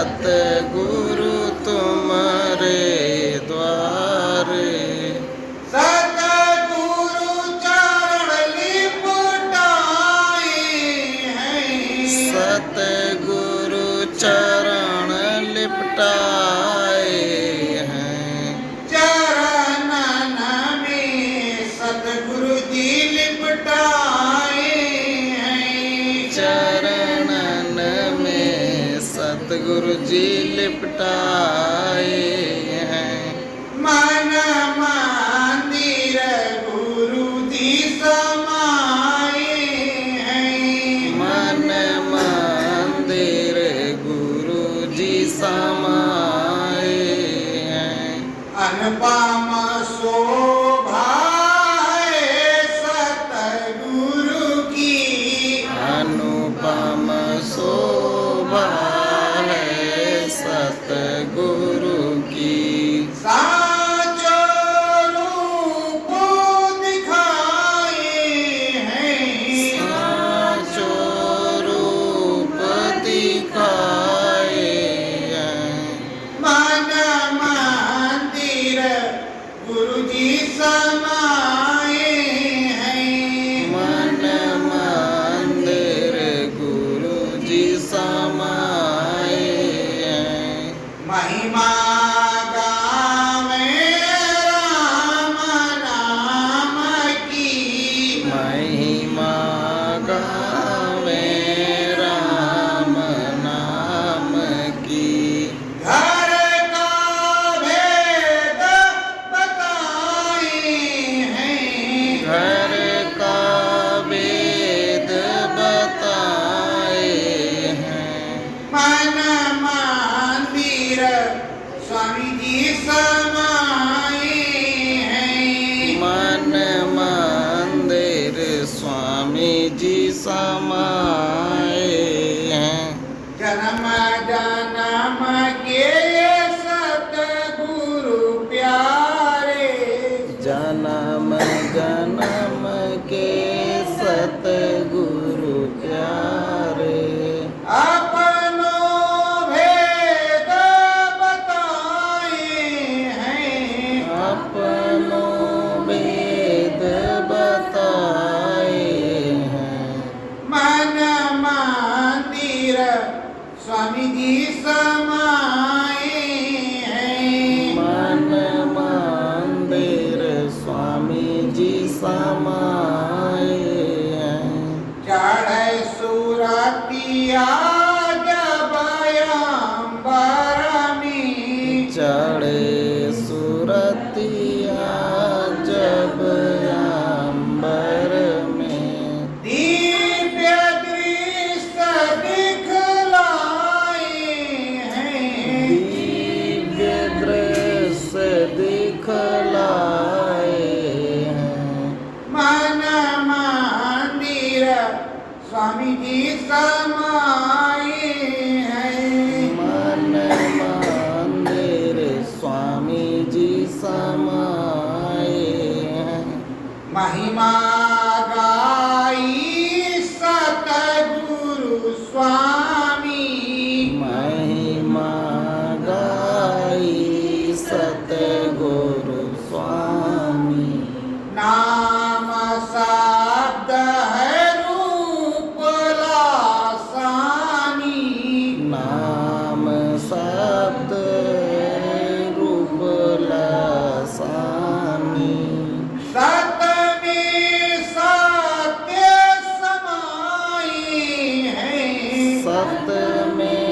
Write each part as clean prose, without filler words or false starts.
सतगुरु तुम्हारे द्वारे। सतगुरु चरण लिपटाए हैं। सतगुरु चरण लिपटाए हैं। चरणन में सतगुरु जी लिपटाए हैं। चरणन में सतगुरु जी लिपटाए हैं। मन मंदिर गुरु जी समाए हैं। मन मंदिर गुरु जी समाए हैं। अनुपम शोभा है सतगुरु की। अनुपम शोभा है सतगुरु की। साचो रूप दिखाए हैं। साचो रूप दिखाए हैं। मन मंदिर गुरु जी समाए हैं। मन मंदिर गुरु जी समाए हैं। महिमा गावे राम नाम की। महिमा गावे राम नाम की। घर का भेद बताए हैं। घर का वेद बताए हैं। मन मंदिर स्वामी जी समाए हैं। मन मंदिर स्वामी जी समाए हैं। जन्म जन्म के सतगुरु प्यारे। जन्म जन्म के सतगुरु प्यारे। अपनो भेद बताए हैं। अपनो वेद बताए हैं। मन मंदिर स्वामी जी समाए हैं। मन मंदिर स्वामी जी समाए हैं। चढ़े सुरतिया जब अंबर में। चढ़े सुरतिया जब अंबर में। दिव्य दृश्य दिखलाए हैं। दिव्य दृश्य दिखलाए हैं। मन मंदिर स्वामी जी समाए हैं। मन मंदिर स्वामी जी समाए हैं। महिमा गाई सतगुरु स्वामी। महिमा गाई सतगुरु स्वामी। नाम शब्द है रूप लासानी। नाम शब्द रूप लासानी। सत में सत्य समाए हैं। सत में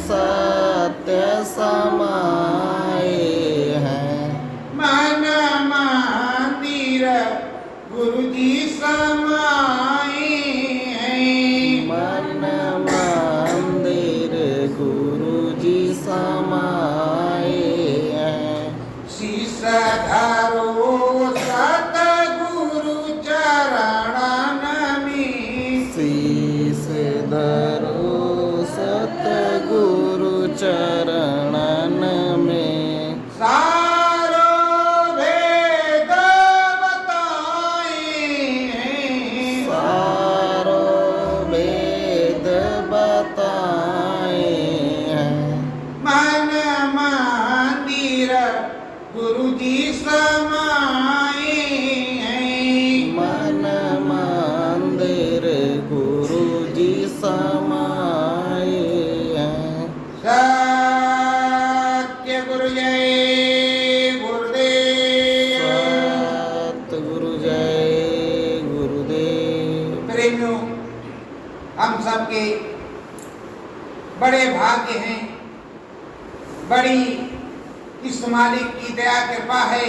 सत्य समाए हैं। मन मंदिर गुरु जी समाए हैं। मन मंदिर गुरु जी समाए हैं। शीश धरो सतगुरु चरणन में। शीश धरो सतगुरु चरणन में। सारो भेद बताए हैं। सारो वेद बताए हैं। बड़े भाग्य हैं, बड़ी इस मालिक की दया कृपा है,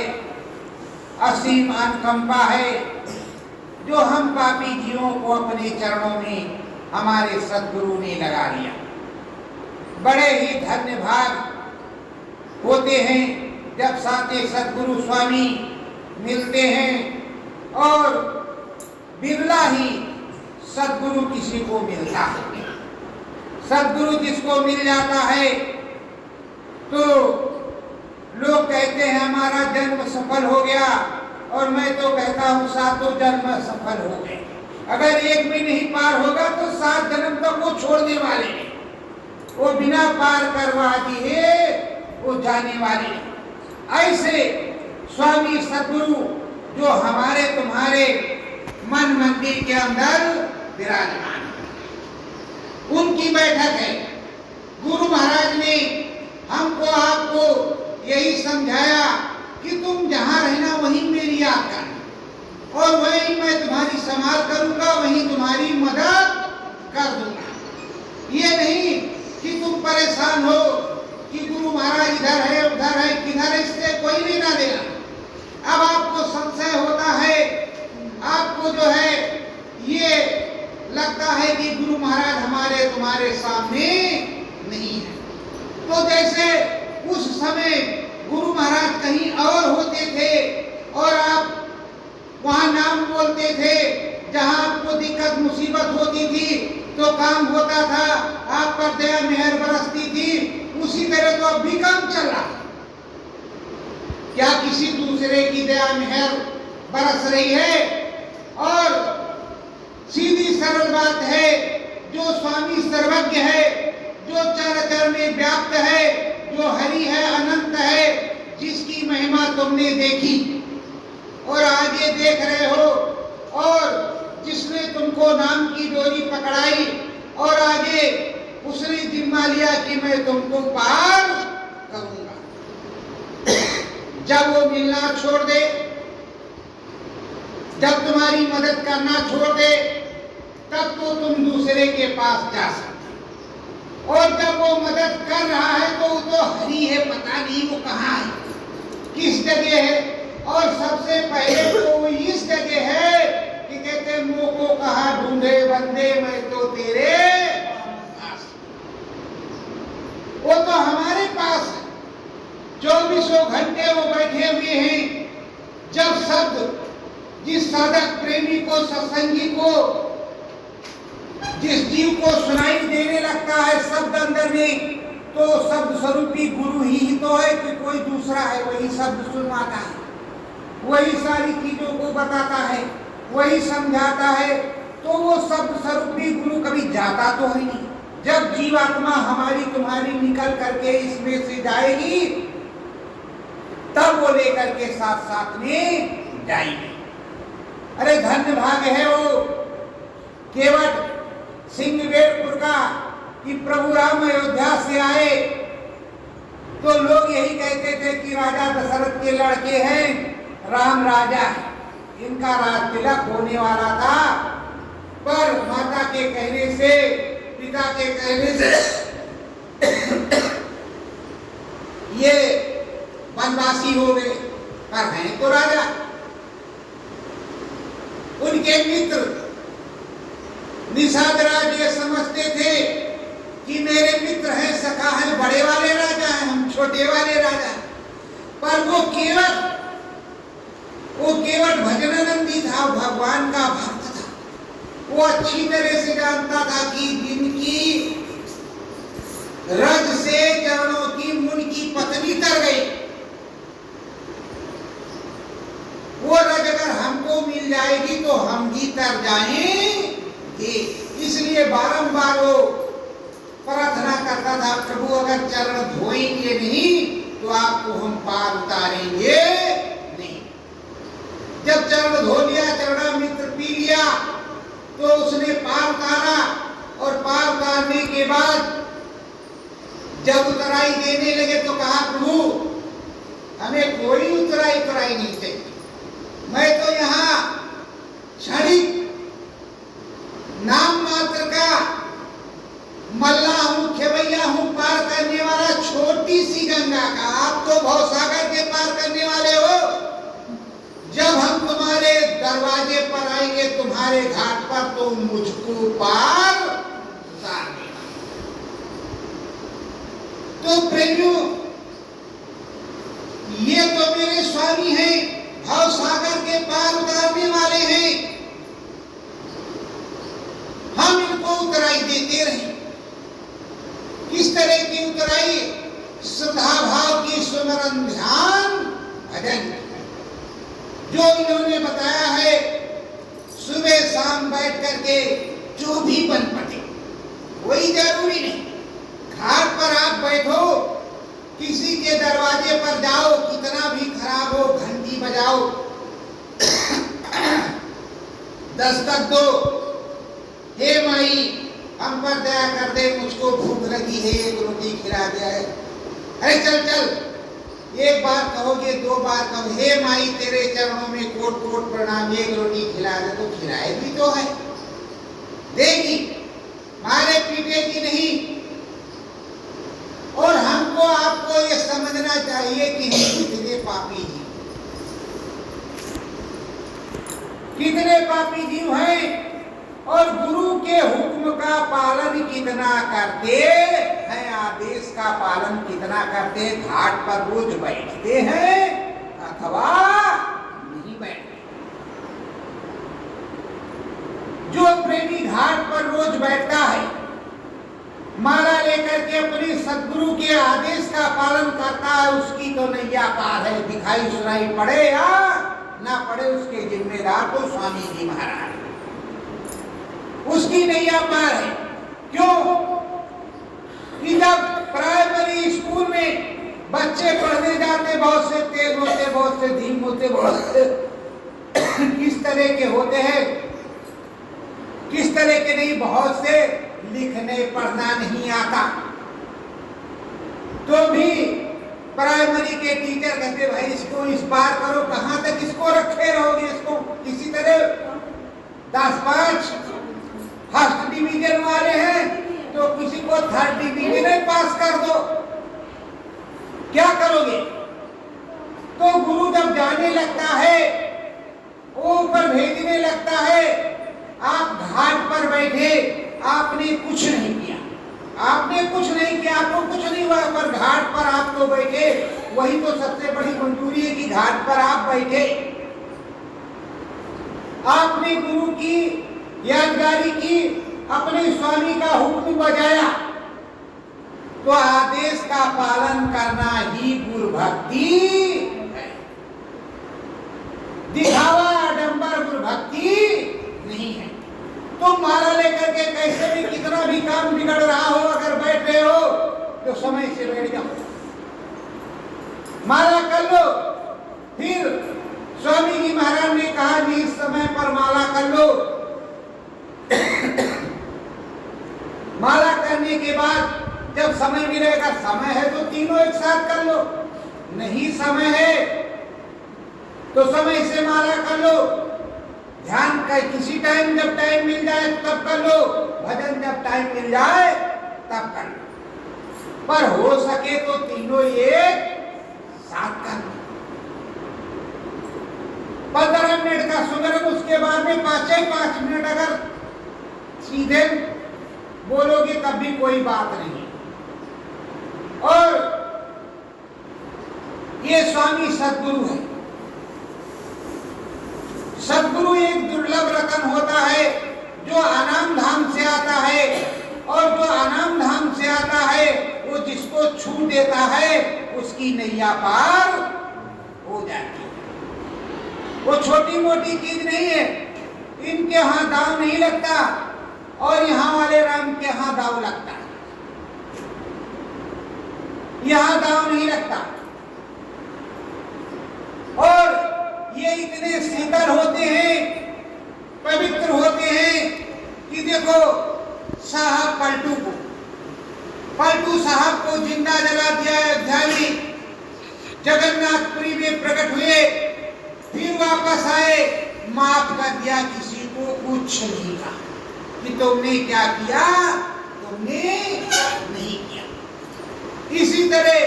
असीम अनुकंपा है, जो हम पापी जीवों को अपने चरणों में हमारे सद्गुरु ने लगा लिया। बड़े ही धन्य भाग होते हैं जब साथे सद्गुरु स्वामी मिलते हैं, और बिरला ही सद्गुरु किसी को मिलता है। सद्गुरु जिसको मिल जाता है तो लोग कहते हैं हमारा जन्म सफल हो गया, और मैं तो कहता हूँ सातों जन्म सफल हो गए। अगर एक भी नहीं पार होगा तो 7 जन्म तक वो छोड़ने वाले हैं, वो बिना पार करवा दिए वो जाने वाले हैं। ऐसे स्वामी सद्गुरु जो हमारे तुम्हारे मन मंदिर के अंदर विराजमान है, उनकी बैठक है। गुरु महाराज ने हमको आपको यही समझाया कि तुम जहां रहना वहीं मेरी याद करना, और वहीं मैं तुम्हारी संभाल करूंगा, वहीं तुम्हारी मदद कर दूंगा। ये नहीं कि तुम परेशान हो कि गुरु महाराज इधर है उधर है, किधर है, इससे कोई लेना देना। अब आपको संशय होता है, आपको जो है ये लगता है कि गुरु महाराज हमारे तुम्हारे सामने नहीं है। तो जैसे उस समय गुरु महाराज कहीं और होते थे और आप वहां नाम बोलते थे, जहां आपको दिक्कत मुसीबत होती थी तो काम होता था, आप पर दया मेहर बरसती थी, उसी तरह तो अब भी काम चल रहा। क्या किसी दूसरे की दया मेहर बरस रही है? और सीधी सरल बात है, जो स्वामी सर्वज्ञ है, जो चर में व्याप्त है, जो हरि है, अनंत है, जिसकी महिमा तुमने देखी और आगे देख रहे हो, और जिसने तुमको नाम की डोरी पकड़ाई और आगे उसने जिम्मा लिया कि मैं तुमको पार करूंगा। जब वो मिलना छोड़ दे, जब तुम्हारी मदद करना छोड़ दे, तब तो तुम दूसरे के पास जा सकते। और जब वो मदद कर रहा है तो वो तो हरि है, पता नहीं वो कहाँ है, किस जगह है। और सबसे पहले तो वो इस जगह है कि कहते मुंह को कहा ढूंढे बंदे, मैं तो तेरे पास। वो तो हमारे पास है, 24 घंटे वो बैठे हुए हैं। जब शब्द जिस साधक प्रेमी को, सत्संगी को, जिस जीव को सुनाई देने लगता है शब्द अंदर में, तो शब्द स्वरूपी गुरु ही तो है कि कोई दूसरा है। वही शब्द सुनवाता है, वही सारी चीजों को बताता है, वही समझाता है। तो वो शब्द स्वरूपी गुरु कभी जाता तो है नहीं। जब जीवात्मा हमारी तुम्हारी निकल करके इसमें से जाएगी, तब वो लेकर के साथ साथ में जाएगी। अरे धन्य भाग्य है वो केवट सिंहवेरपुर का कि प्रभु राम अयोध्या से आए तो लोग यही कहते थे कि राजा दशरथ के लड़के हैं, राम राजा है, इनका राज तिलक होने वाला था। पर माता के कहने से, पिता के कहने से ये वनवासी हो गए, पर हैं तो राजा। उनके मित्र निषाद राज ये समझते थे कि मेरे मित्र हैं, सखा है, बड़े वाले राजा हैं, हम छोटे वाले राजा हैं। पर वो केवट भजनानंदी था, भगवान का भक्त था। वो अच्छी तरह से जानता था कि जिनकी रज से चरणों की मुन की पत्नी तर गई, वो रज अगर हमको मिल जाएगी तो हम भी तर जाएंगे। इसलिए बारंबार वो प्रार्थना करता था, प्रभु अगर चरण धोएंगे नहीं तो आपको हम पार उतारेंगे नहीं। जब चरण धो लिया, चरण मित्र पी लिया, तो उसने पार उतारा। और पार उतारने के बाद जब उतराई देने लगे तो कहा, प्रभु हमें कोई उतराई नहीं चाहिए, मैं तो यहाँ क्षणिक नाम मात्र का मल्ला हूं, खेवैया करने वाला छोटी सी गंगा का, आप तो भवसागर के पार करने वाले हो। जब हम तुम्हारे दरवाजे पर आएंगे, तुम्हारे घाट पर, तो मुझको पार उतार देना। तो प्रेमियों, ये तो मेरे स्वामी हैं, भवसागर के पार उतारने वाले हैं। हम इनको उतराई देते रहे। किस तरह की उतराई? श्रद्धा भाव की, सुमरन, ध्यान, भजन, जो इन्होंने बताया है। सुबह शाम बैठ करके जो भी बन पड़े, कोई जरूरी नहीं। घाट पर आप बैठो, किसी के दरवाजे पर जाओ, कितना भी खराब हो, घंटी बजाओ, दस्तक दो, हे माई हम पर दया कर दे, मुझको भूख लगी है, एक रोटी खिला दे। अरे चल चल, एक बार कहोगे, दो बार कहो, हे माई तेरे चरणों में कोट कोट प्रणाम, एक रोटी खिला दे, तो खिलाएगी तो है, देगी, मारे पीटेगी नहीं। और हमको आपको ये समझना चाहिए कि हम कितने पापी जीव, कितने पापी जीव हैं, और गुरु के हुक्म का पालन कितना करते हैं, आदेश का पालन कितना करते। घाट पर रोज बैठते हैं अथवा नहीं बैठते। जो प्रेमी घाट पर रोज बैठता है, माला लेकर के अपने सद्गुरु के आदेश का पालन करता है, उसकी तो नैया पार है। दिखाई सुनाई पड़े या ना पड़े, उसके जिम्मेदार तो स्वामी जी महाराज, उसकी नैया पार है। क्यों कि जब प्राइमरी स्कूल में बच्चे पढ़ने जाते, बहुत से तेज होते, बहुत से धीम होते, बहुत से किस तरह के होते हैं, किस तरह के नहीं, बहुत से लिखने पढ़ना नहीं आता, तो भी प्राइमरी के टीचर कहते भाई इसको इस बार करो, कहां तक इसको रखे रहोगे, इसको किसी तरह 10-5 फर्स्ट डिवीजन वाले हैं तो किसी को थर्ड डिवीजन पास कर दो, क्या करोगे? तो गुरु जब जाने लगता है, ऊपर भेजने लगता है, आप घाट पर बैठे, आपने कुछ नहीं किया, आपने कुछ नहीं किया, आपको कुछ नहीं हुआ, पर घाट पर आप तो बैठे, वही तो सबसे बड़ी मंजूरी है कि घाट पर आप बैठे, आपने गुरु की यादगारी की, अपने स्वामी का हुक्म बजाया, तो आदेश का पालन करना ही गुरु भक्ति है। दिखावा, आडंबर गुरु भक्ति नहीं है। तुम माला लेकर के कैसे भी, कितना भी काम बिगड़ रहा हो, अगर बैठ रहे हो तो समय से बैठ जाओ, माला कर लो। फिर स्वामी जी महाराज ने कहा कि इस समय पर माला कर लो। माला करने के बाद जब समय मिलेगा, समय है तो तीनों एक साथ कर लो, नहीं समय है तो समय से माला कर लो। ध्यान का किसी टाइम, जब टाइम मिल जाए तब कर लो, भजन जब टाइम मिल जाए तब कर लो, पर हो सके तो तीनों एक साथ कर लो। 15 मिनट का सुमिरन, उसके बाद में 5 मिनट अगर सीधे बोलोगे तब भी कोई बात नहीं। और ये स्वामी सद्गुरु है। सद्गुरु एक दुर्लभ रतन होता है जो आनाम धाम से आता है, और जो आनाम धाम से आता है वो जिसको छू देता है उसकी नैया पार हो जाती है। वो छोटी मोटी चीज नहीं है, इनके यहाँ दाव नहीं लगता और यहाँ वाले राम के यहाँ दाव लगता है, यहाँ दाव नहीं लगता। और ये इतने शीतल होते हैं, पवित्र होते हैं कि देखो साहब पलटू साहब को जिंदा जला दिया अयोध्या में, जगन्नाथपुरी में प्रकट हुए, फिर वापस आए, माफ कर दिया, किसी को कुछ नहीं कहा कि तुमने क्या किया, तुमने नहीं किया। तरह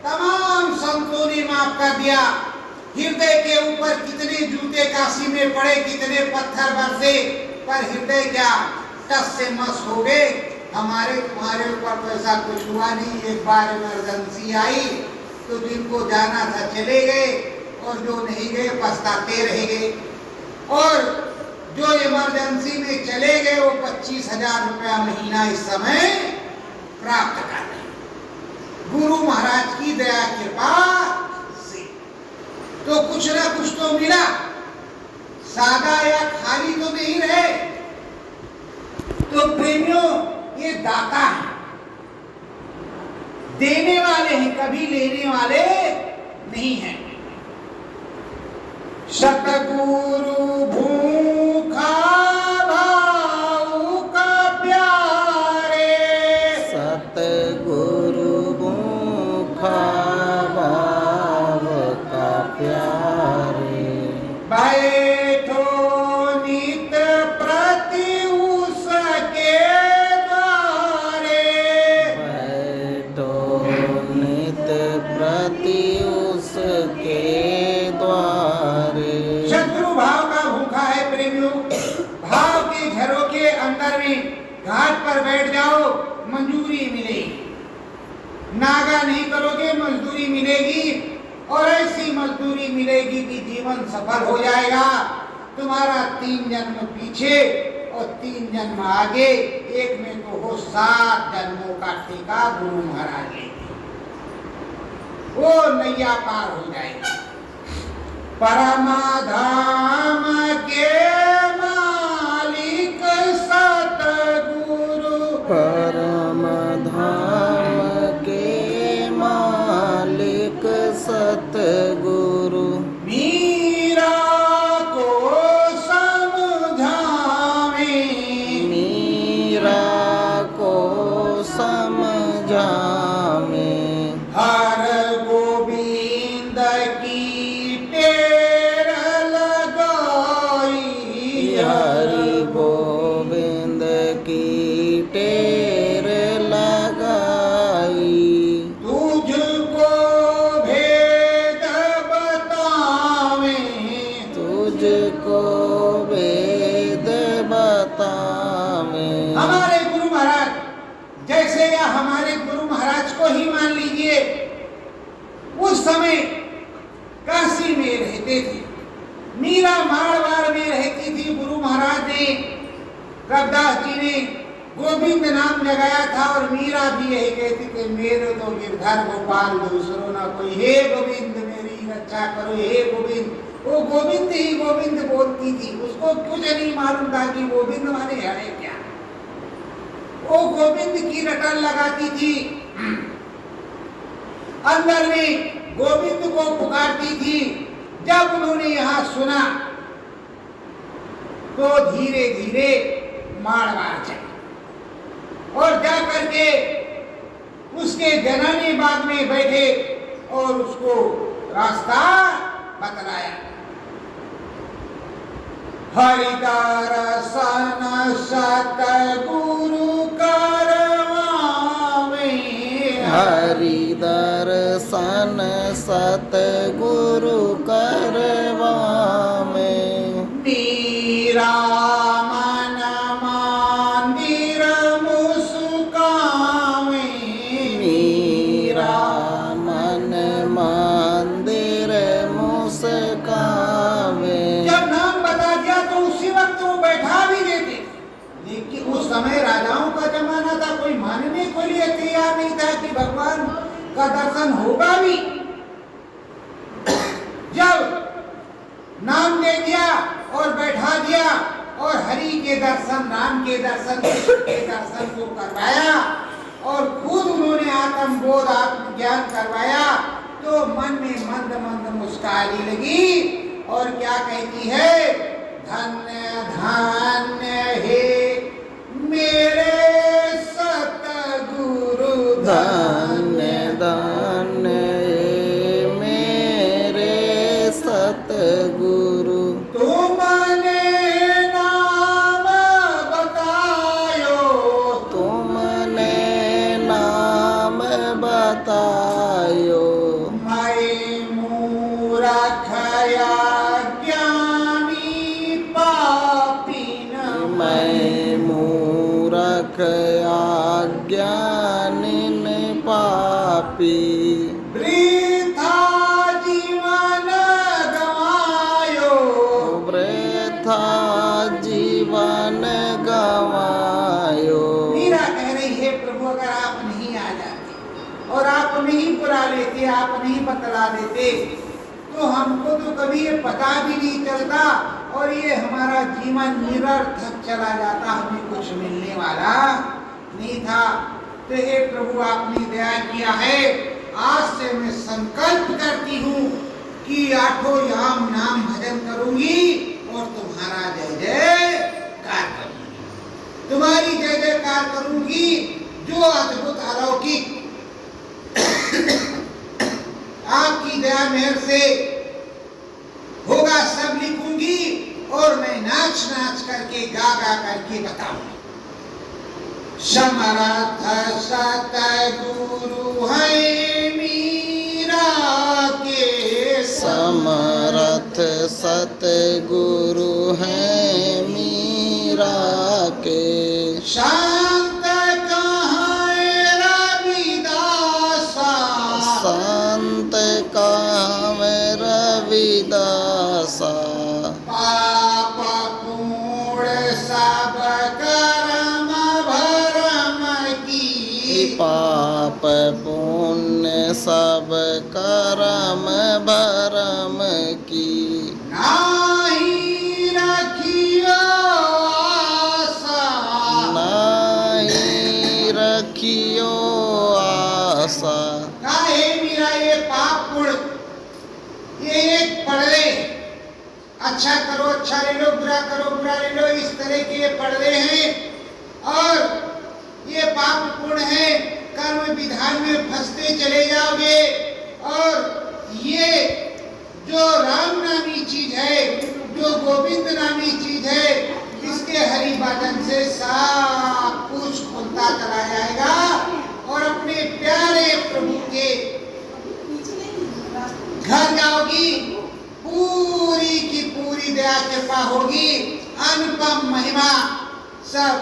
तमाम संतों ने माफ कर दिया। हृदय के ऊपर कितने जूते काशी में पड़े, कितने पत्थर बरसे, पर हृदय क्या टस से मस हो गए। हमारे तुम्हारे ऊपर तो ऐसा कुछ हुआ नहीं। एक बार इमरजेंसी आई तो जिनको जाना था चले गए और जो नहीं गए पछताते रह गए। और जो इमरजेंसी में चले गए वो 25,000 रुपया महीना इस समय प्राप्त कर रहे हैं गुरु महाराज की दया कृपा से। तो कुछ ना कुछ तो मिला, सादा या खाली तो नहीं रहे। तो प्रेमियों, ये दाता है, देने वाले हैं, कभी लेने वाले नहीं हैं। सतगुरु भूखा भाव का प्यारे, सतगुरु भूखा भाव का प्यारे, बैठो नित प्रति उसके द्वारे, बैठो नित प्रति उसके द्वारे। शत्रु भाव का भूखा है प्रेमियों। भाव के झरोखे अंदर में घाट पर बैठ जाओ, मंजूरी मिलेगी। नागा नहीं करोगे मजदूरी मिलेगी, और ऐसी मजदूरी मिलेगी कि जीवन सफल हो जाएगा। तुम्हारा 3 जन्म पीछे और 3 जन्म आगे, एक में तो हो 7 जन्मों का ठेका गुरु महाराज लेंगे। वो नैया पार हो जाएगी। परमाधाम के मालिक सतगुरु, परम धाम के मालिक सतगुरु, मीरा को समझावे, मीरा को समझावे, हर गोविंद की टेर लगाई, हरि गोविंद की टेर लगाई, तुझको भेद बतावे, तुझको वेद बतावे। हमारे गुरु महाराज जैसे, या हमारे गुरु महाराज को ही मान लीजिए, उस समय काशी में रहते थे, मीरा मारवाड़ में रहती थी। गुरु महाराज ने, रविदास जी ने गोविंद नाम लगाया था, और मीरा भी यही कहती थी, मेरे तो गिरधर गोपाल दूसरो ना कोई, हे गोविंद मेरी रक्षा करो, हे गोविंद। वो गोविंद ही गोविंद बोलती थी, उसको कुछ नहीं मालूम था कि गोविंद माने है क्या। वो गोविंद की रटन लगाती थी, अंदर में गोविंद को पुकारती थी। जब उन्होंने यहाँ सुना तो धीरे धीरे मारवाड़ चले और जा करके उसके जननी बाग में बैठे और उसको रास्ता बतलाया। हरिदर्शन सतगुरु करवावे, हरिदर्शन सतगुरु करवावे, मीरा मन मंदिर मुस्कावे, मीरा मन मंदिर मुस्कावे। जब नाम बता दिया तो उसी वक्त वो बैठा भी देते, लेकिन उस समय राजाओं का जमाना था, कोई मानने को लिए तैयार नहीं था कि भगवान का दर्शन होगा भी। जब नाम दे दिया और बैठा दिया और हरि के दर्शन, राम के दर्शन, कृष्ण के दर्शन को करवाया और खुद उन्होंने आत्मबोध आत्मज्ञान करवाया, तो मन में मंद मंद मुस्कानी लगी और क्या कहती है, धन्य धन्य हे मेरे सतगुरु, धन्य धन्य मेरे सतगुरु, तुमने नाम बतायो, तुमने नाम बतायो, निन पापी वृथा जीवन गवायो, वृथा जीवन गवायो। मीरा कह रही है प्रभु अगर आप नहीं आ जाते और आप नहीं बुला लेते, आप नहीं बतला देते तो हमको तो कभी ये पता भी नहीं चलता और ये हमारा जीवन निरर्थक चला जाता, हमें कुछ मिलने वाला नहीं था। तो हे प्रभु आपने दया किया है, आज से मैं संकल्प करती हूँ कि आठों याम नाम भजन करूंगी और तुम्हारा जय जयकार करूंगी, तुम्हारी जय जयकार करूंगी। जो अद्भुत अलौकिक आपकी दया मेहर से होगा सब लिखूंगी और मैं नाच नाच करके गा गा करके बताऊंगी। समर्थ सतगुरु है मीरा के, समर्थ सतगुरु हैं मीरा के। शांत कहाँ रविदासा, संत कहाँ रविदासा। पाप पूर्ण सब कर्म भरम की, पाप पुण्य सब कर्म भरम की। नाही रखियो आशा, नहीं रखियो आशा। काहे मेरा ये पाप पुण्य, ये एक पढ़ले, अच्छा करो अच्छा ले लो, बुरा करो बुरा ले लो, इस तरह के ये पढ़ले हैं और ये पाप पुण्य है, कर्म विधान में फंसते चले जाओगे। और ये जो राम नामी चीज है, जो गोविंद नामी चीज है, इसके हरि भजन से सब कुछ खुलता चला जाएगा और अपने प्यारे प्रभु के घर जाओगी, पूरी की पूरी दया कृपा होगी, अनुपम महिमा सब।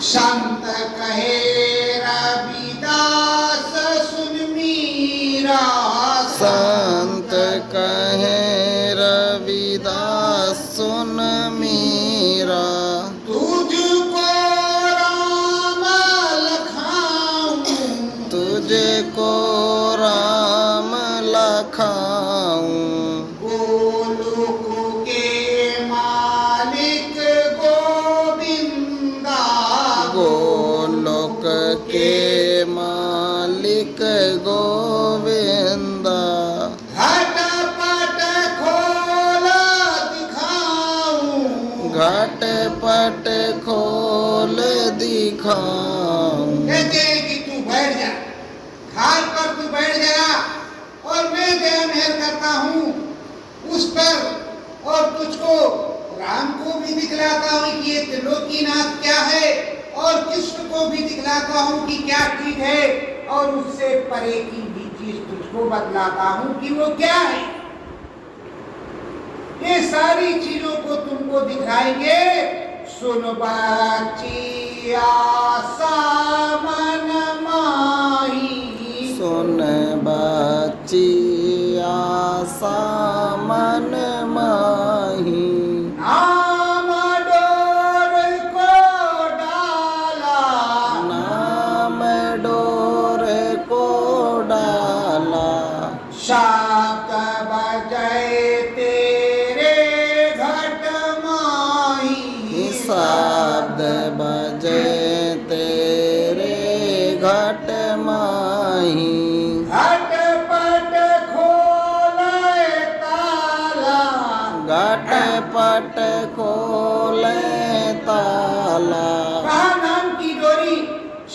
संत कहे रविदास सुन मीरा, संत कहे रविदास सुन मीरा। तुझको राम लखाऊं, तुझको राम लखाऊं। गोलोक के मालिक गोविंदा, गोलोक के मालिक गोविंदा। घटपट खोल दिखाऊं, घटपट खोल दिखाऊं। कहते हैं कि तू बैठ जा, खाल पर तू बैठ जा और मैं दया मेहर करता हूँ उस पर और तुझको राम को भी दिखलाता हूँ कि ये त्रिलोकीनाथ क्या है और कृष्ण को भी दिखलाता हूँ कि क्या चीज है और उससे परे की भी चीज तुझको बतलाता हूँ कि वो क्या है। ये सारी चीजों को तुमको दिखाएंगे। सुन बाची आशा मन माही, सुन बाची आशा मन माही। नाम डोर को डाला, नाम डोर को डाला। शाक बजाए तेरे घट माही, शब्द बजे तेरे घट माही। घटपट खोले ताला, घटपट खोले ताला। कहा नाम की डोरी,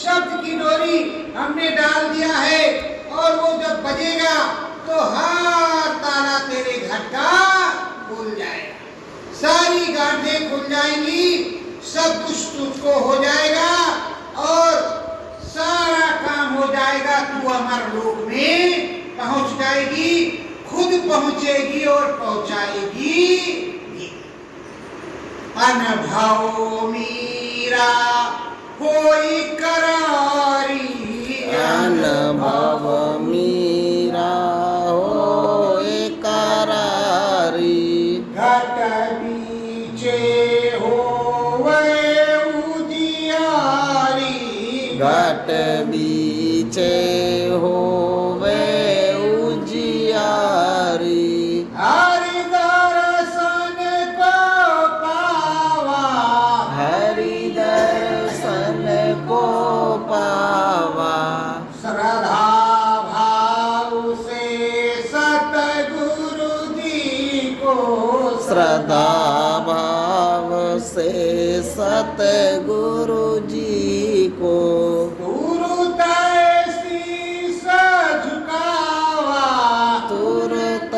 शब्द की डोरी हमने डाल दिया है और वो जब बजेगा तो हर ताला तेरे घर का खुल जाएगा, सारी गांठें खुल जाएंगी, सब कुछ तुझको हो जाएगा और सारा काम हो जाएगा। तू अमर लोक में पहुंच जाएगी, खुद पहुंचेगी और पहुंचाएगी भी। अनभाव मीरा होई करारी। अनुभव मीरा होए करारी। घट बीचे होवे उजियारी। घट बीचे होवे उजियारी। हरि दर्शन को पावा। हरि दर्शन को पावा। श्रद्धा भाव से सतगुरु जी को। श्रद्धा भाव से सतगुरु जी को। तुरत शीस झुकावा। तुरत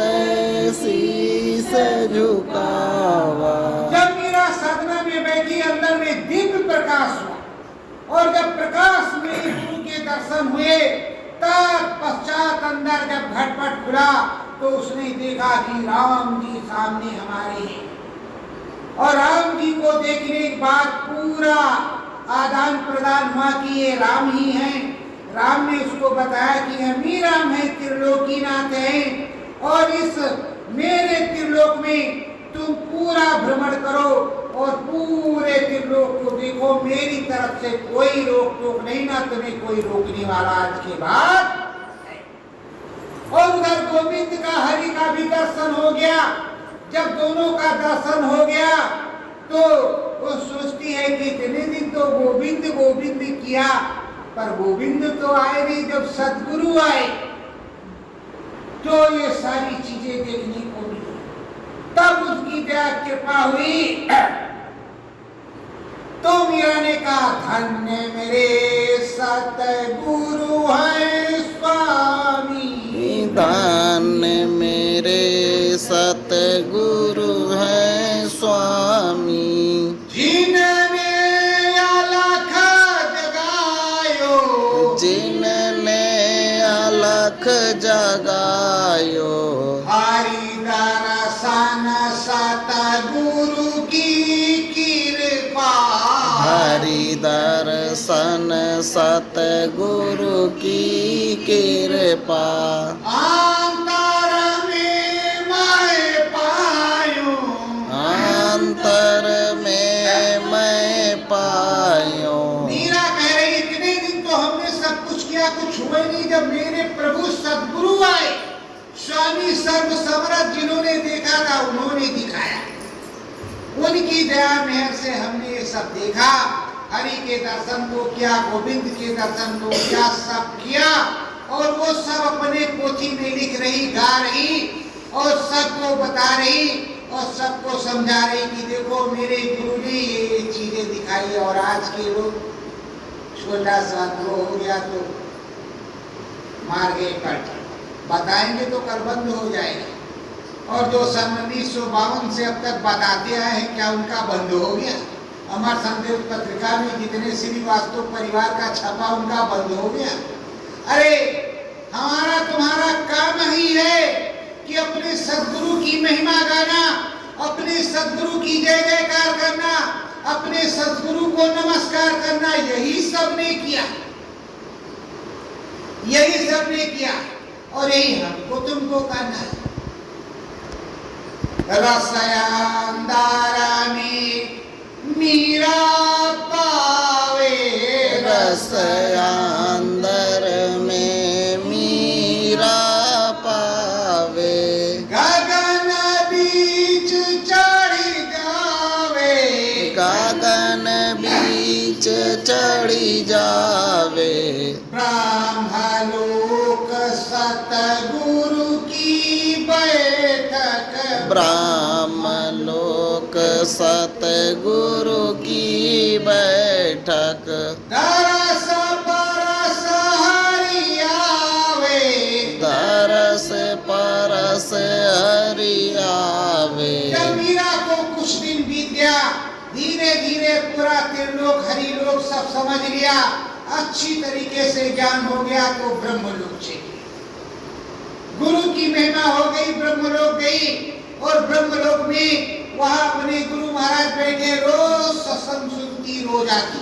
शीस झुकावा। जब मीरा साधना में बैठी अंदर में दिव्य प्रकाश हुआ और जब प्रकाश में गुरु के दर्शन हुए तत्पश्चात अंदर जब घटपट खुला तो उसने देखा कि राम जी सामने हमारे हैं और राम जी को देखने के बाद पूरा आदान प्रदान हुआ कि ये राम ही हैं। राम ने उसको बताया कि हम ही राम है, त्रिलोकीनाथ हैं और इस मेरे त्रिलोक में तुम पूरा भ्रमण करो और पूरे त्रिलोक को देखो। मेरी तरफ से कोई रोक टोक नहीं, ना तुम्हें कोई रोकने वाला आज के बाद। और उधर गोविंद का हरि का भी दर्शन हो गया। जब दोनों का दर्शन हो गया तो वो सोचती है कि इतने दिन तो गोविंद गोविंद किया पर गोविंद तो आए नहीं। जब सद्गुरु आए तो ये सारी चीजें देखने को मिली। तब उसकी दया कृपा हुई तो मीरा ने कहा धन्य मेरे सतगुरु है स्वामी। धन्य मेरे सतगुरु हैं स्वामी। जिनने अलख जगायो। जिनने अलख जगायो। हरि दर्शन सतगुरु की कृपा। हरि दर्शन सतगुरु की कृपा। अंतर में मैं पायो। अंतर में मैं पायो। मीरा कह रही इतने दिन तो हमने सब कुछ किया, कुछ हुआ नहीं। जब मेरे प्रभु सद्गुरु आए, स्वामी सर्व समर्थ, जिन्होंने देखा था उन्होंने दिखाया। उनकी दया मेहर से हमने ये सब देखा। हरि के दर्शन को किया, गोविंद के दर्शन को किया, सब किया और वो सब अपने पोथी में लिख रही, गा रही और सबको बता रही और सबको समझा रही कि देखो मेरे गुरु ने ये चीजें दिखाई। और आज के लोग छोटा सा ग्रह हो गया तो मार गए कट, बताएंगे तो कल बंद हो जाएगा। और जो सन 1952 से अब तक बताते आए हैं क्या उनका बंद हो गया? अमर संदेश पत्रिका में जितने श्रीवास्तव परिवार का छपा उनका बंद हो गया। अरे हमारा तुम्हारा काम ही है कि अपने सद्गुरु की महिमा गाना, अपने सद्गुरु की जय जयकार करना, अपने सद्गुरु को नमस्कार करना। यही सबने किया, यही सबने किया और यही हमको तुमको करना है। रसयांदारा में मीरा पावे। रसयांदर में मीरा पावे। गगन बीच चढ़ी जावे। गगन बीच चढ़ी जावे। ब्रह्मलोक सतगुरु की बैठक। ब्रह्मलोक सतगुरु की बैठक। दरस परस हरि आवे। दरस परस हरि आवे। जब मीरा को कुछ दिन बीत गया, धीरे धीरे पूरा त्रिलोक हरिलोक सब समझ लिया, अच्छी तरीके से ज्ञान हो गया तो ब्रह्मलोक चली। गुरु की महिमा हो गई, ब्रह्मलोक गई और ब्रह्मलोक में वहां अपने गुरु महाराज बैठे, रोज सत्संग सुनती, रोज आती।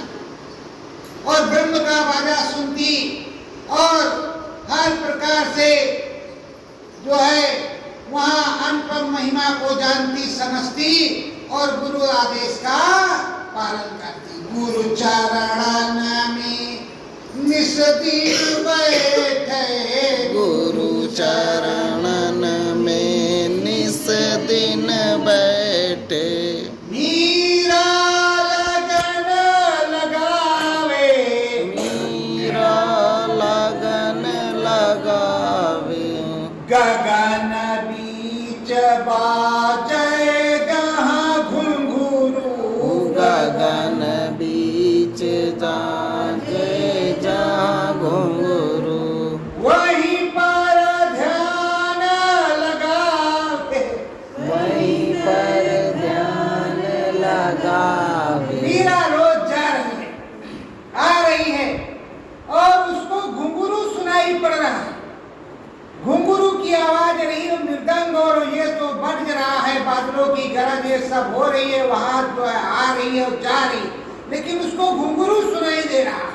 और ब्रह्म का बाजा सुनती और हर प्रकार से जो है वहाँ अनुपम महिमा को जानती समझती और गुरु आदेश का पालन करती। गुरु चरण में निस दिन बैठे, गुरु चरणन में निस दिन बैठे, मीरा लगन लगावे, मीरा लगन लगावे, गगन बीच बाजे जहाँ घुंघरू, गगन बीच जाके जहाँ घुंघरू, वहीं पर ध्यान लगावे, वहीं पर ध्यान लगावे। मीरा रोज जा रही है, आ रही है और उसको घुंघरू सुनाई पड़ रहा है। घुंघरू की आवाज रही है, मृदंग और ये तो बज रहा है, बादलों की गरज ये सब हो रही है, वहां जो है आ रही है और जा रही, लेकिन उसको घुंघरू सुनाई दे रहा।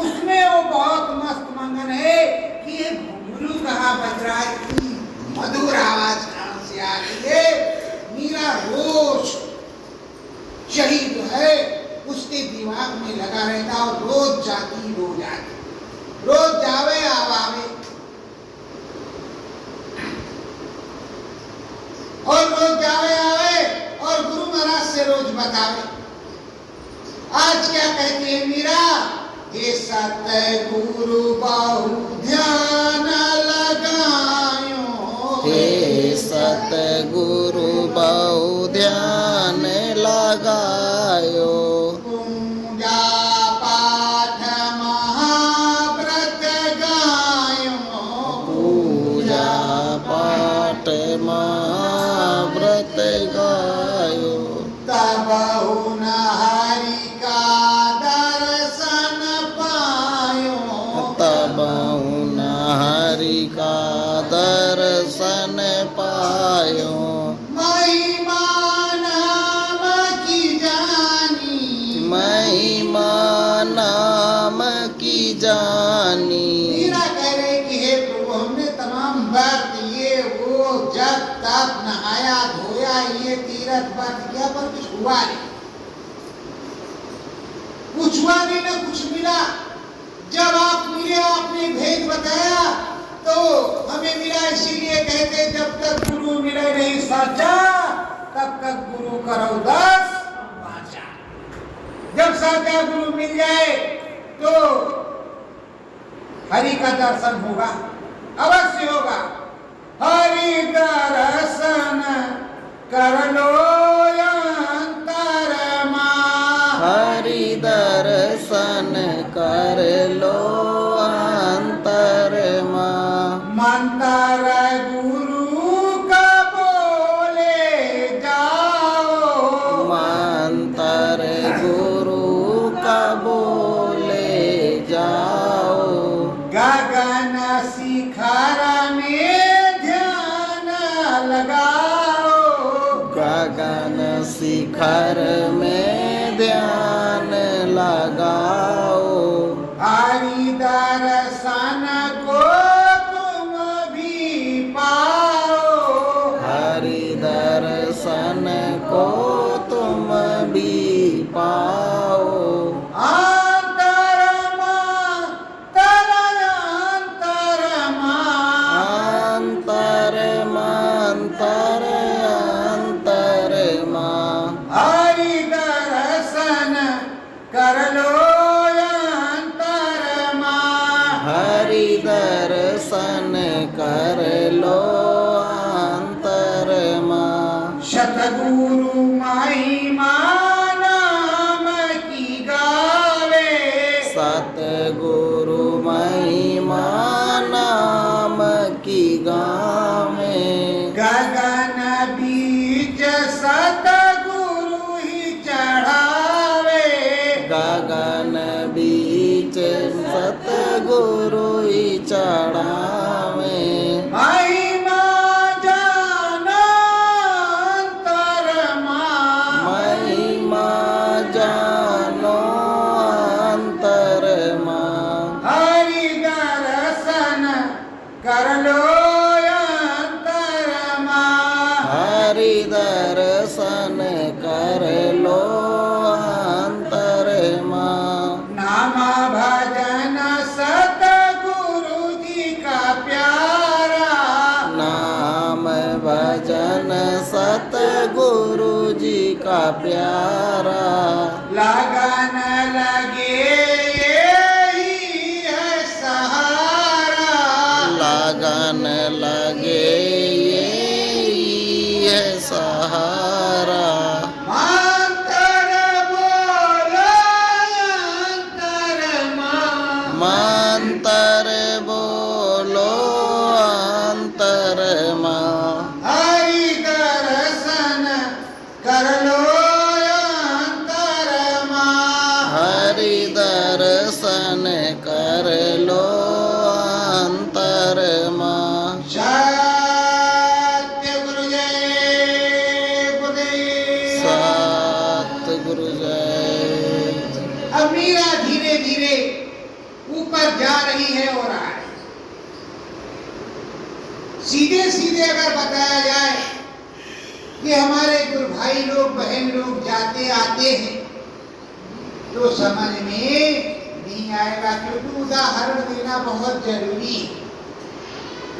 उसमें वो बहुत मस्त मंगन है कि ये घुंघरू कहाँ बज रहा है, इतनी मधुर आवाज कहाँ से आ रही है। मीरा रोज यही जो है उसके दिमाग में लगा रहता और रोज जाती रोज आती, रोज जावे आवावे और रोज जावे आवे और गुरु महाराज से रोज बतावे। आज क्या कहती है मीरा, हे सतगुरु बाहु ध्यान लगायो, हे सतगुरु बहु ध्यान लगायो, पूजा पाठ महाव्रत गायो, पूजा पाठ महाव्रत गायो, तब हरि का दर्शन पायो, तब हरि का दर्शन पायो, महिमा नाम की जानी, महिमा नाम की जानी। मीरा कह रहे कि हे प्रभु हमने तमाम व्रत ये वो जब तब नहाया धोया ये तीरथ व्रत किया पर कुछ हुआ नहीं, कुछ हुआ नहीं ना कुछ मिला। जब आप मिले आपने भेद बताया तो हमें मिला, इसीलिए कहते जब तक गुरु मिले नहीं साचा तब तक गुरु करो दस वाचा। जब साचा गुरु मिल जाए तो हरि का दर्शन होगा, अवश्य होगा। हरि दर्शन कर लो अंतरमा, हरि दर्शन कर लो अंतरमा, मंत्र गुरु का बोले जाओ, मंत्र गुरु का बोले जाओ, गगन शिखर में ध्यान लगाओ, गगन शिखर में ध्यान लगाओ, हरि दर्शन को तुम भी पाओ, हरि दर्शन को तुम भी पाओ, अंतरमा तेरा अंतरमा, अंतरमा अंतरमा, हरि दर्शन कर लो अंतरमा, हरि दर्शन कर लो अंतरमा, सतगुरु महिमा नाम की गावे, सतगुरु महिमा नाम की गावे, गगन बीच सतगुरु ही चढ़ावे, गगन बीच सतगुरु ही चढ़ावे, महिमा जानो अंतरमा, महिमा जानो अंतरमा, कर लो अंतरमा, हरि दर्शन कर लो अंतरमा। नाम भजन सतगुरु जी का प्यारा, नाम भजन सतगुरु जी का प्यारा। लगन लगे यही है सहारा, लगन लगे यही है सहारा। मंत्र बोलो अंतरमा, मंत्र बोलो अंतरमा। हरि दर्शन कर लो अंतरमा, हरि दर्शन कर लो अंतरमा। सत्य गुरु जय गुरुदेव। सतगुरु जय। अब मीरा धीरे धीरे ऊपर जा रही है और आ रही है। सीधे सीधे अगर बताया जाए कि हमारे गुरु भाई लोग बहन लोग जाते आते हैं तो समझ में नहीं आएगा, क्योंकि उदाहरण देना बहुत जरूरी है।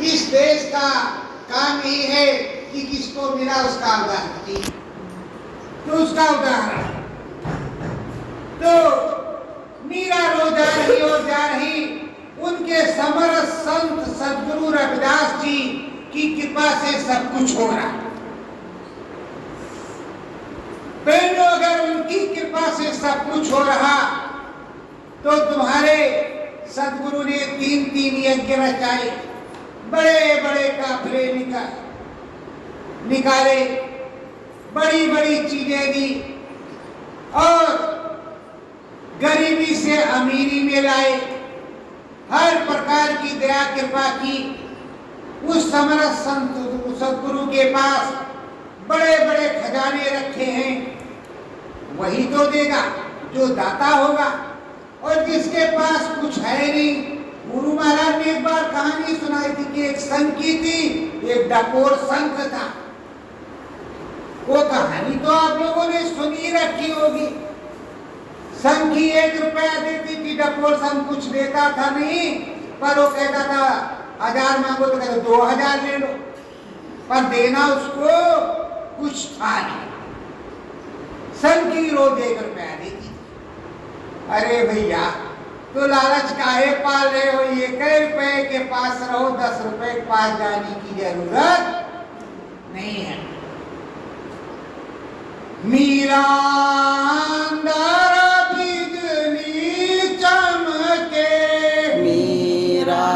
इस देश का काम यही है कि किसको मिला उसका उदाहरण दी, तो उसका उदाहरण तो मीरा रो जा रही और जा रही, उनके समर्थ संत सदगुरु रविदास जी की कृपा से सब कुछ हो रहा। बहनों, अगर उनकी कृपा से सब कुछ हो रहा तो तुम्हारे सदगुरु ने 3-3 यज्ञ रचाए, बड़े बड़े काफिले निकाले, बड़ी बड़ी चीजें दी और गरीबी से अमीरी में लाए, हर प्रकार की दया कृपा की। उस समर्थ संत सदगुरु के पास बड़े बड़े खजाने रखे हैं, वही तो देगा जो दाता होगा। और जिसके पास कुछ है नहीं, गुरु महाराज ने एक बार कहानी सुनाई थी कि एक संखी थी, एक डकोर संख था। वो कहानी तो आप लोगों ने सुनी रखी होगी। संखी 1 रुपया देती थी, डकोर संख कुछ देता था नहीं, पर वो कहता था 1000 मांगो तो कहता 2000 ले लो, पर देना उसको कुछ था नहीं। संखी रोज 1 रुपया देती थी। अरे भैया, तो लालच काहे पाल रहे हो? 1 रुपए के पास रहो, 10 रुपए के पास जाने की जरूरत नहीं है। मीरा अंदर बिजली चमके, मीरा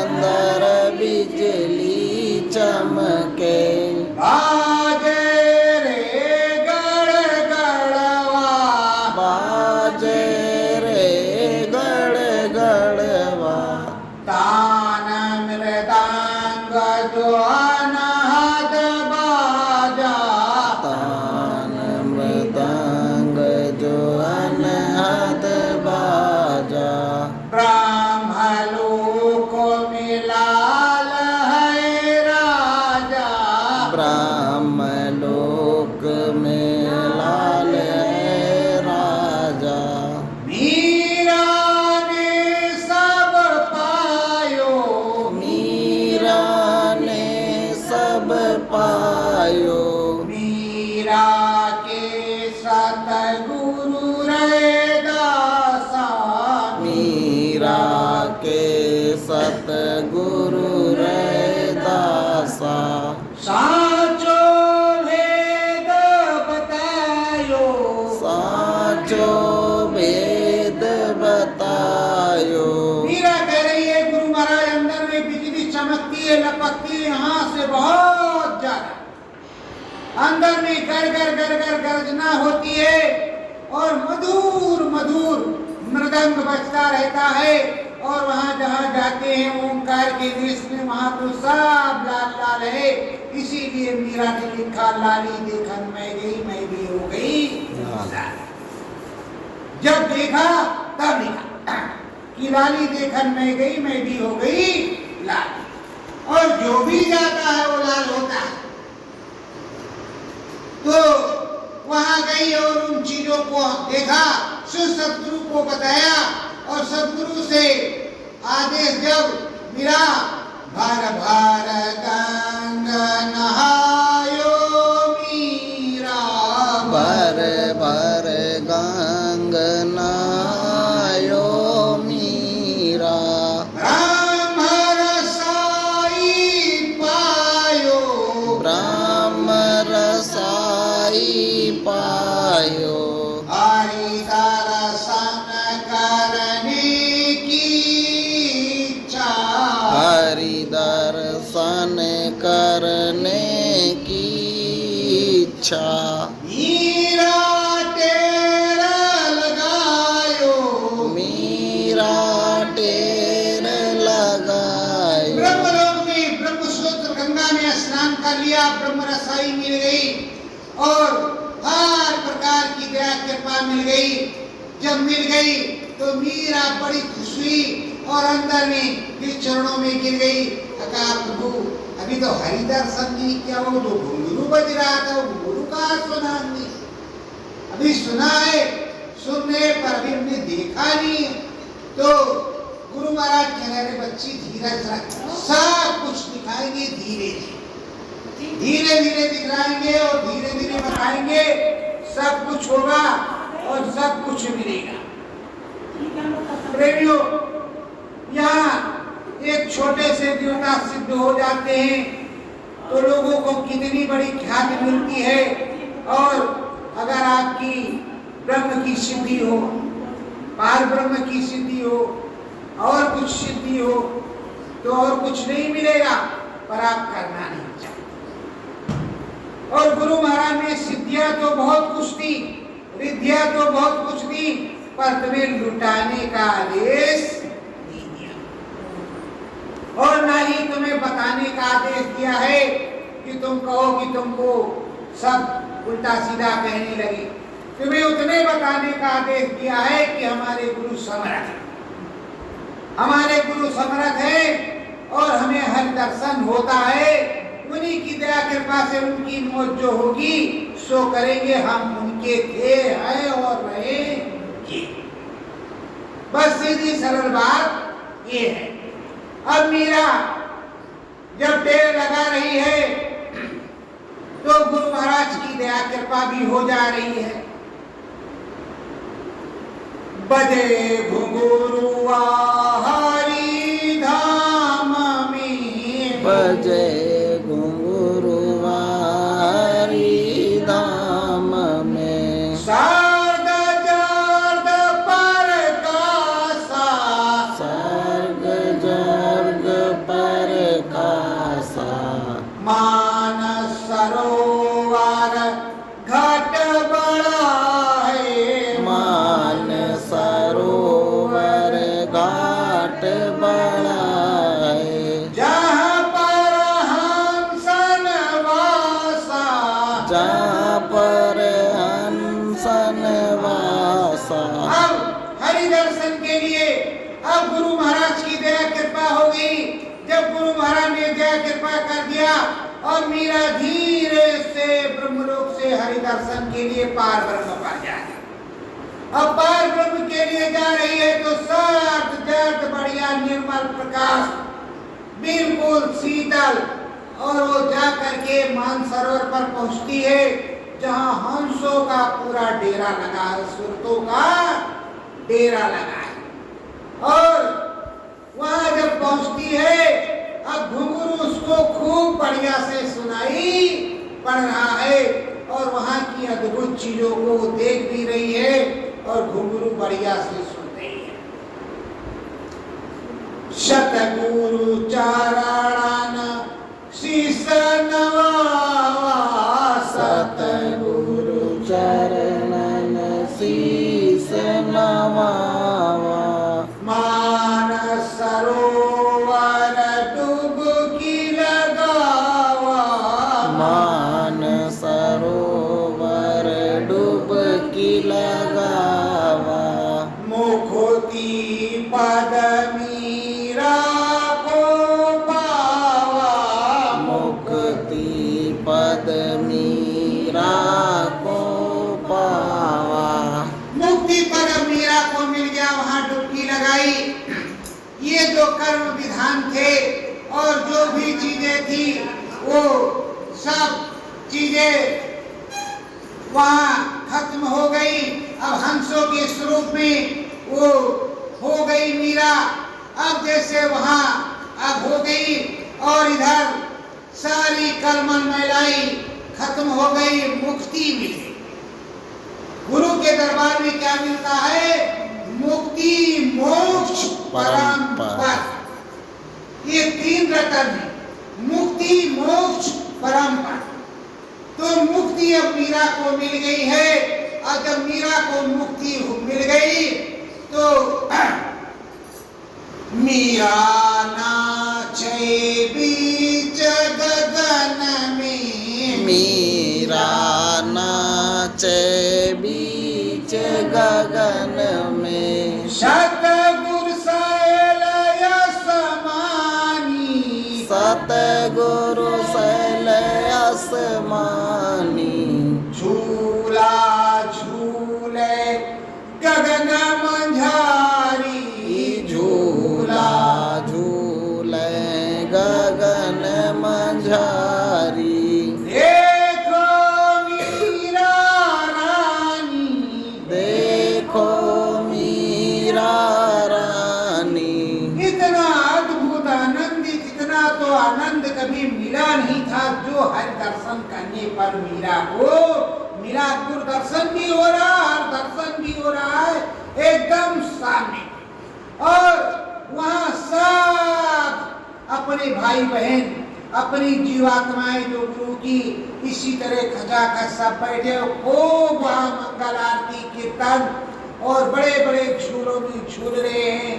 अंदर बिजली चमके। बाजे रे गड़ गड़वा, बाजे रे गड़ गड़वा। तान मृदंग जो अनाहत बाजा, तान मृदंग जो अनहद बाजा। ब्रह्मलोक में लाल है राजा, ब्रह्मलोक में लाल है राजा। मीरा ने सब पायो, मीरा ने सब पायो। मीरा के सतगुरु रैदासा, मीरा के सतगुरु रैदासा। साचो भेद बतायो, साचो भेद बतायो। मीरा कह रही है गुरु महाराज अंदर में बिजली चमकती है, लपकती है, यहाँ से बहुत ज्यादा अंदर में कर कर कर कर गर्जना होती है और मधुर मधुर मृदंग बजता रहता है। और वहाँ जहाँ जाते हैं ओंकार के देश में, वहाँ तो सब लाल लाल है। इसीलिए मीरा ने लिखा, लाली देखन मैं गई मैं भी हो गई। जब देखा तब लिखा कि लाली देखन मैं गई मैं भी हो गई लाल। और जो भी जाता है वो लाल होता है। तो वहां गई और उन चीजों को देखा, सदगुरु को बताया और सदगुरु से आदेश जब मिला, भर भर गंगा नहायो मीरा, भर भर गंग नहायो मीरा, ब्रह्म रसाई पायो, ब्रह्म रसाई पायो, हरि दर्शन करने की इच्छा, हरि दर्शन करने की इच्छा, मीरा तेरा लगायो, मीरा टेर लगायो, ब्रह्मलोक में ब्रह्मसूत्र गंगा में स्नान कर लिया, ब्रह्म रसाई मिल गई और हर प्रकार की दया कृपा मिल गई। जब मिल गई तो मीरा बड़ी खुश हुई और अंदर में फिर चरणों में गिर गई। कहा प्रभु अभी तो हरि दर्शन नहीं किया, वो जो घुंघरू बज रहा था वो घुंघरू कहाँ सुना हमने, अभी सुना है, सुनने पर अभी हमने देखा नहीं है। तो गुरु महाराज कह रहे बच्ची धीरज रख, सब कुछ दिखाएंगे धीरे धीरे धीरे दिखाएंगे और धीरे धीरे बताएंगे, सब कुछ होगा और सब कुछ मिलेगा। प्रेमियों, यहाँ एक छोटे से देवता सिद्ध हो जाते हैं तो लोगों को कितनी बड़ी ख्याति मिलती है। और अगर आपकी ब्रह्म की सिद्धि हो, पार ब्रह्म की सिद्धि हो और कुछ सिद्धि हो तो और कुछ नहीं मिलेगा, पर आप करना नहीं चाहिए। और गुरु महाराज ने सिद्धियां तो बहुत कुछ दी, रिद्धियां तो बहुत कुछ दी, पर तुम्हें लुटाने का आदेश नहीं दिया और ना ही तुम्हें बताने का आदेश दिया है कि तुम कहो कि तुमको सब उल्टा सीधा कहने लगे। तुम्हें उतने बताने का आदेश दिया है कि हमारे गुरु समर्थ, हमारे गुरु समर्थ है और हमें हर दर्शन होता है। उन्हीं की दया कृपा से उनकी मौज जो होगी सो करेंगे, हम उनके थे, हैं और रहेंगे। बस सीधी सरल बात ये है। अब मीरा जब टेर लगा रही है तो गुरु महाराज की दया कृपा भी हो जा रही है। बजे घुंघरुआ हरि धाम में, बजे घुंघरुआ हरि धाम में, सर्ग जर्ग परकासा, सर्ग जर्ग परकासा, मानस सरोवर घट बड़ा है, मान सरोवर घाट बड़ा है, जहाँ पर हंसन वासा, जहाँ पर हंसन वासा। अब हरि दर्शन के लिए अब गुरु महाराज की दया कृपा हो गई। जब गुरु महाराज ने दया कृपा कर दिया और मीरा धीरे से ब्रह्मलोक से हरि दर्शन के लिए पार ब्रह्म पर जाए। अब पार ब्रह्म के लिए जा रही है तो सर्द जर्द बढ़िया निर्मल प्रकाश, बिल्कुल शीतल, और वो जा करके मानसरोवर पर पहुंचती है जहां हंसों का पूरा डेरा लगा है, सुरतों का डेरा लगा है। और वहां जब पहुंचती है अब घुंघरू उसको खूब बढ़िया से सुनाई पड़ रहा है और वहां की अद्भुत चीजों को देख भी रही है और घुंघरू बढ़िया से सुन रही है। सतगुरु चरण शीस नवावा, सतगुरु चरणन शीस नवावा, मानस सरोवर डुबकी लगावा, मान सरोवर डुबकी लगावा, मुखोती पद मीरा को ये जो कर्म विधान थे और जो भी चीजें थी वो सब चीजें वहां खत्म हो गई। अब हंसों के स्वरूप में वो हो गई मीरा। अब जैसे वहां अब हो गई और इधर सारी कलमन मैलाई खत्म हो गई, मुक्ति मिली। गुरु के दरबार में क्या मिलता है? मुक्ति, मोक्ष, परम पद। ये 3 रतन है, मुक्ति, मोक्ष, परम पद। तो मुक्ति अब मीरा को मिल गई है। और जब मीरा को मुक्ति मिल गई तो मीरा नाचे बीच गगन में, मीरा नाचे बीच गगन में, सतगुर शैलय समानी, सतगुरु शैलय समानी, झूला झूले गगन मंझारी, झूला झूले गगन मंझारी। देखो मीरा रानी, देखो मीरा रानी। इतना अद्भुत आनंदित, इतना तो आनंद कभी मिला नहीं था जो हर दर्शन करने पर मीरा को मिला। गुरु दर्शन भी हो रहा और दर्शन भी हो रहा है एकदम सामने। और वहां सब अपने भाई बहन, अपनी जीवात्माएं जो गुरु की इसी तरह खजा कर सब बैठे खूब वहां मंगल आरती कीर्तन और बड़े बड़े झूलों में झूल रहे हैं।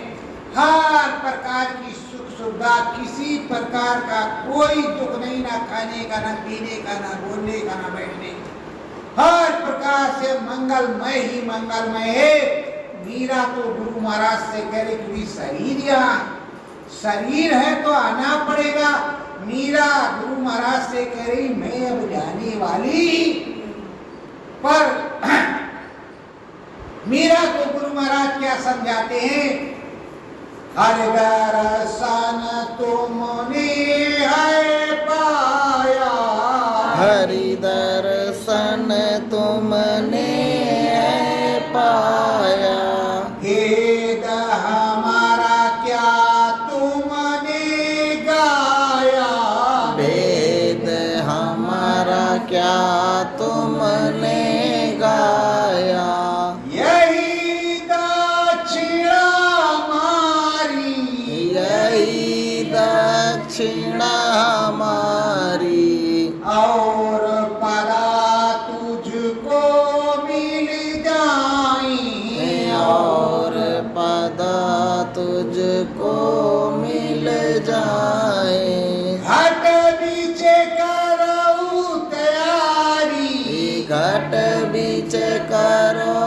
हर प्रकार की सुख सुविधा, किसी प्रकार का कोई दुख नहीं, ना खाने का, ना पीने का, ना बोलने का, ना बैठने का। हर प्रकार से मंगलमय ही मंगलमय है। मीरा तो गुरु महाराज से कह रहे कि शरीर यहाँ, शरीर है तो आना पड़ेगा। मीरा गुरु महाराज से कह रही मैं अब जाने वाली। पर मीरा को गुरु महाराज क्या समझाते हैं? हरि दर्शन तुमने है पाया, हरि दर्शन तुमने है पाया, खेद हमारा क्या तुमने गाया, वेद हमारा क्या तुमने गाया। यही दक्षिणा हमारी, यही दक्षिणा हमारी, और पदा तुझको मिल जाए, और पदा तुझको मिल जाए। घट बीचे करो तैयारी, घट बीच करो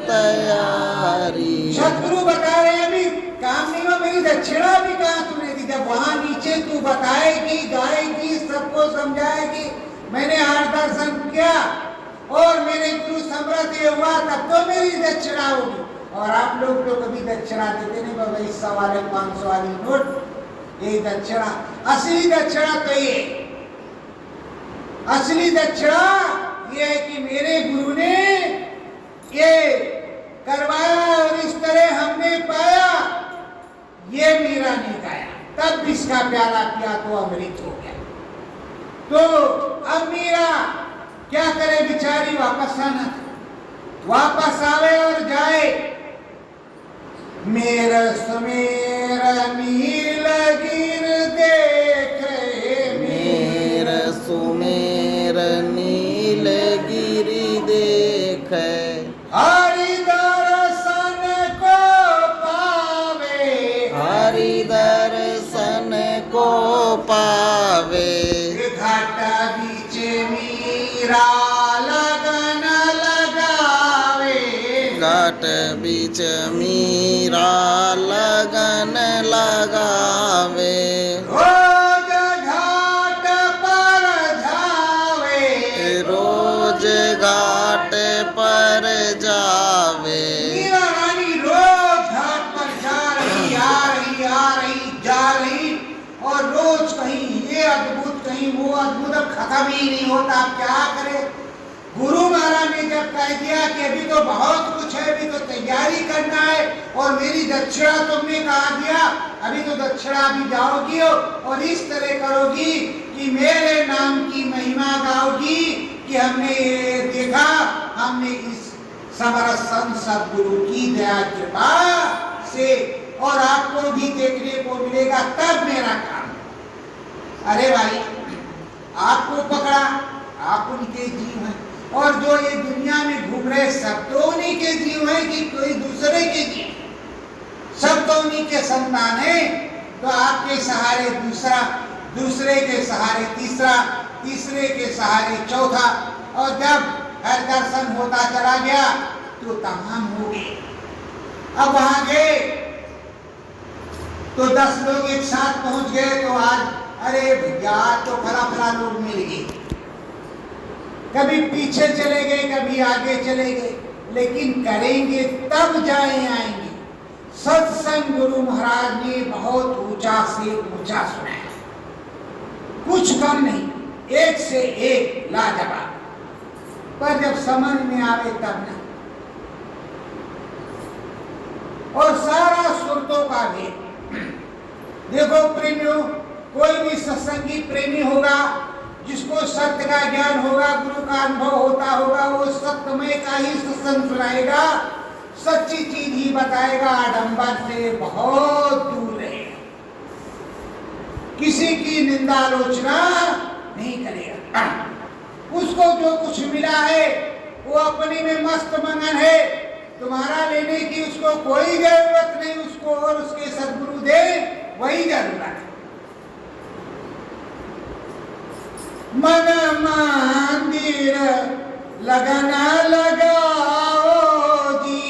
तैयारी। शत्रु बता रहे हैं अभी कामनी में मेरी दक्षिणा भी कहा तुमने दी। जब वहां नीचे तू बताएगी, गाएगी, सबको समझाएगी मैंने हर दर्शन किया और मेरे गुरु समर्थ हुआ, तब तो मेरी दक्षिणा होगी। और आप लोग तो कभी दक्षिणा देते नहीं बाबा, 100 वाले 500 वाली नोट, ये दक्षिणा। असली दक्षिणा तो ये, असली दक्षिणा ये है कि मेरे गुरु ने ये करवाया और इस तरह हमने पाया, ये मीरा ने गाया, तब इसका प्याला पिया तो अमृत हो गया। तो अब मीरा क्या करे बिचारी, वापस आना, वापस आवे और जाए। मेरा सुमेर नील गिर देखे, मेरा सुमेर नील गिरी देखे, हरि दर्शन को पावे, हरि दर्शन को पावे। घाट बीच मीरा लगन लगावे, घाट बीच मीरा लगन लगावे। रोज घाट पर जावे, रोज घाट पर जावे। मीरा रानी रोज घाट पर जा रही, आ रही, आ नहीं, वो अद्भुत अब खत्म ही नहीं होता। आप क्या करें? गुरु महाराज ने जब कह दिया कि अभी तो बहुत कुछ है, अभी तो तैयारी करना है, और मेरी दक्षिणा तुमने कहा दिया, अभी तो दक्षिणा भी जाओगी और इस तरह करोगी कि मेरे नाम की महिमा गाओगी कि हमने ये देखा, हमने इस समरस संत सद्गुरु की दया कृपा से, और आपको भी देखने को मिलेगा तब मेरा काम। अरे भाई, आपको पकड़ा, आप उनके जीव हैं, और जो ये दुनिया में घूम रहे सब तो उन्हीं के जीव हैं कि कोई दूसरे के जीव, सब तो उन्हीं के संतान है। तो आपके सहारे दूसरा, दूसरे के सहारे तीसरा, तीसरे के सहारे चौथा, और जब हर दर्शन होता चला गया तो तमाम हो गए। अब वहां गए तो 10 लोग एक साथ पहुंच गए, तो आज अरे भैया तो फला लोग मिल गए, कभी पीछे चले गए, कभी आगे चले गए, लेकिन करेंगे तब जाए आएंगे। सत्संग गुरु महाराज ने बहुत ऊंचा से ऊंचा सुनाया, कुछ कम नहीं, एक से एक लाजवाब। पर जब समझ में आवे तब ना, और सारा सुरतों का भेद। देखो प्रेमियों, कोई भी सत्संगी प्रेमी होगा, जिसको सत्य का ज्ञान होगा, गुरु का अनुभव होता होगा, वो सत्यमय का ही सत्संग सुनाएगा, सच्ची चीज ही बताएगा, आडंबर से बहुत दूर रहेगा, किसी की निंदा आलोचना नहीं करेगा। उसको जो कुछ मिला है वो अपने में मस्त मंगन है, तुम्हारा लेने की उसको कोई जरूरत नहीं, उसको और उसके सद्गुरु दे वही जरूरत है। मन मंदिर लगन लगाओ जी,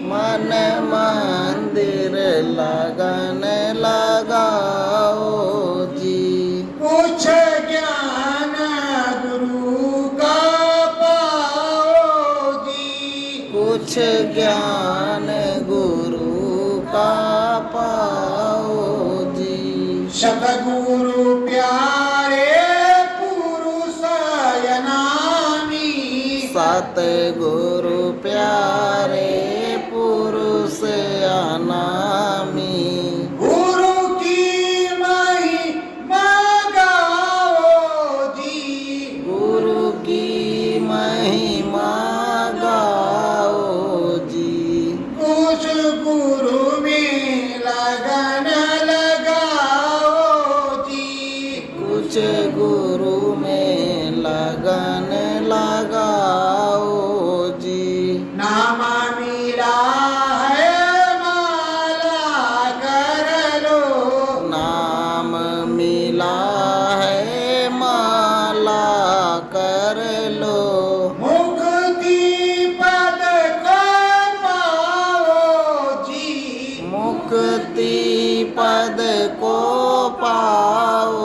मन मंदिर लगन लगाओ जी, कुछ ज्ञान गुरु का पाओ जी, कुछ ज्ञान गुरु का पाओ जी। सतगुरु प्यारे सतगुरु प्यारे पुरुष अनामी, गुरु की महिमा गाओ जी, गुरु की महिमा गाओ जी, कुछ गुरु में लगन लगाओ जी, कुछ गुरु में लगन लगाओ जी। नाम मिला है माला कर लो, नाम मिला है माला कर लो, मुक्ति पद को पाओ जी, मुक्ति पद को पाओ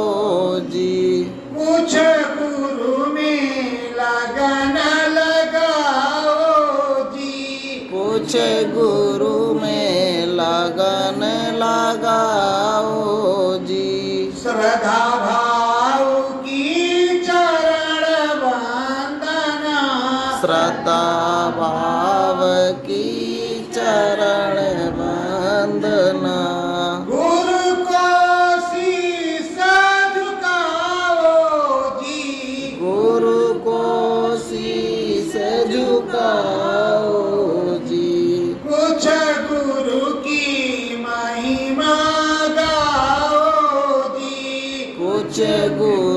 जी, कुछ गुरु में लगन लगाओ जी, कुछ गुरु में लगन लगाओ जी। श्रद्धा भाव की चरण वंदना, श्रद्धा भाव की चरण वंदना, गुरु को शीश झुकाओ जी, गुरु को शीश झुकाओ जी, कुछ गुरु की महिमा गाओ जी, कुछ गुरु